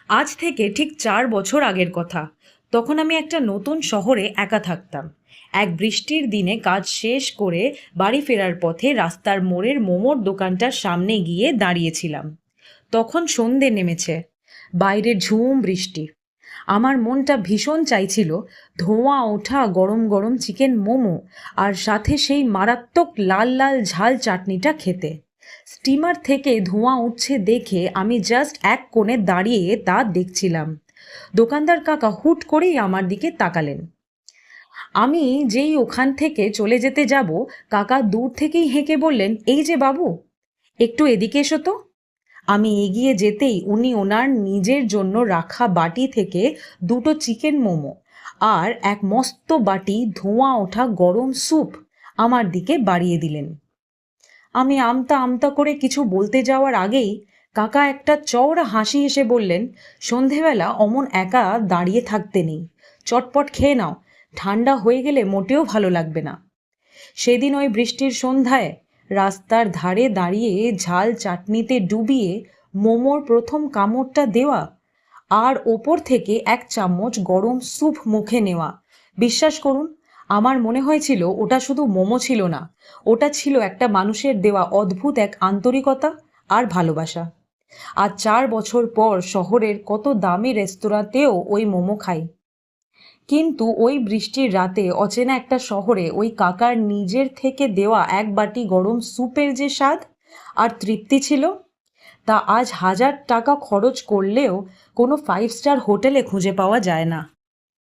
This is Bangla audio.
আজ থেকে ঠিক 4 বছর আগের কথা। তখন আমি একটা নতুন শহরে একা থাকতাম। এক বৃষ্টির দিনে কাজ শেষ করে বাড়ি ফেরার পথে রাস্তার মোড়ের মোমোর দোকানটার সামনে গিয়ে দাঁড়িয়েছিলাম। তখন সন্ধে নেমেছে, বাইরে ঝুম বৃষ্টি। আমার মনটা ভীষণ চাইছিল ধোঁয়া ওঠা গরম গরম চিকেন মোমো, আর সাথে সেই মারাত্মক লাল লাল ঝাল চাটনিটা খেতে। স্টিমার থেকে ধোঁয়া উঠছে দেখে আমি জাস্ট এক কোণে দাঁড়িয়ে তা দেখছিলাম। দোকানদার কাকা হুট করেই আমার দিকে তাকালেন। আমি যেই ওখান থেকে চলে যেতে যাব, কাকা দূর থেকেই হেঁকে বললেন, এই যে বাবু, একটু এদিকে এসো তো। আমি এগিয়ে যেতেই উনি ওনার নিজের জন্য রাখা বাটি থেকে দুটো চিকেন মোমো আর এক মস্ত বাটি ধোঁয়া ওঠা গরম স্যুপ আমার দিকে বাড়িয়ে দিলেন। আমি আমতা আমতা করে কিছু বলতে যাওয়ার আগেই কাকা একটা চওড়া হাসি হেসে বললেন, সন্ধেবেলা অমন একা দাঁড়িয়ে থাকতে নেই, চটপট খেয়ে নাও, ঠান্ডা হয়ে গেলে মোটেও ভালো লাগবে না। সেদিন ওই বৃষ্টির সন্ধ্যায় রাস্তার ধারে দাঁড়িয়ে ঝাল চাটনিতে ডুবিয়ে মোমোর প্রথম কামড়টা দেওয়া, আর ওপর থেকে এক চামচ গরম স্যুপ মুখে নেওয়া, বিশ্বাস করুন, আমার মনে হয়েছিল ওটা শুধু মোমো ছিল না, ওটা ছিল একটা মানুষের দেওয়া অদ্ভুত এক আন্তরিকতা আর ভালোবাসা। আর 4 বছর পর শহরের কত দামি রেস্তোরাঁতেও ওই মোমো খাই, কিন্তু ওই বৃষ্টির রাতে অচেনা একটা শহরে ওই কাকার নিজের থেকে দেওয়া এক বাটি গরম স্যুপের যে স্বাদ আর তৃপ্তি ছিল, তা আজ 1000 টাকা খরচ করলেও কোনো 5 স্টার হোটেলে খুঁজে পাওয়া যায় না।